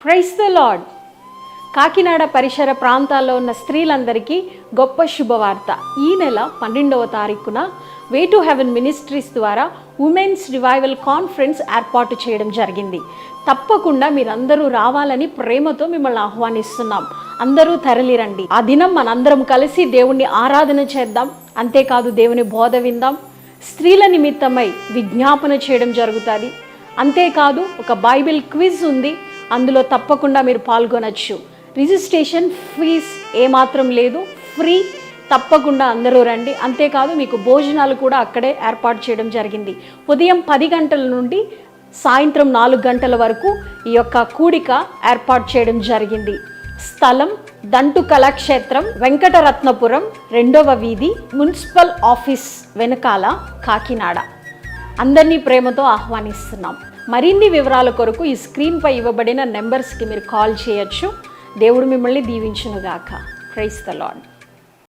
Praise the lord. Kakinada పరిసర ప్రాంతాల్లో ఉన్న స్త్రీలందరికీ గొప్ప శుభవార్త. ఈ నెల 12వ తారీఖున వే టు హెవెన్ మినిస్ట్రీస్ ద్వారా ఉమెన్స్ రివైవల్ కాన్ఫరెన్స్ ఏర్పాటు చేయడం జరిగింది. తప్పకుండా మీరందరూ రావాలని ప్రేమతో మిమ్మల్ని ఆహ్వానిస్తున్నాం. అందరూ తరలిరండి. ఆ దినం మనందరం కలిసి దేవుణ్ణి ఆరాధన చేద్దాం. అంతేకాదు దేవుని బోధ విందాం. స్త్రీల నిమిత్తమై విజ్ఞాపన చేయడం జరుగుతుంది. అంతేకాదు ఒక బైబిల్ క్విజ్ ఉంది, అందులో తప్పకుండా మీరు పాల్గొనవచ్చు. రిజిస్ట్రేషన్ ఫీజ్ ఏమాత్రం లేదు, ఫ్రీ. తప్పకుండా అందరూ రండి. అంతేకాదు మీకు భోజనాలు కూడా అక్కడే ఏర్పాటు చేయడం జరిగింది. ఉదయం 10 గంటల నుండి సాయంత్రం 4 గంటల వరకు ఈ యొక్క కూడిక ఏర్పాటు చేయడం జరిగింది. స్థలం దంటు కళాక్షేత్రం, వెంకటరత్నపురం, 2వ వీధి, మున్సిపల్ ఆఫీస్ వెనకాల, కాకినాడ. అందరినీ ప్రేమతో ఆహ్వానిస్తున్నాం. మరిన్ని వివరాల కొరకు ఈ స్క్రీన్పై ఇవ్వబడిన నెంబర్స్కి మీరు కాల్ చేయొచ్చు. దేవుడు మిమ్మల్ని దీవించునుగాక. Praise the lord.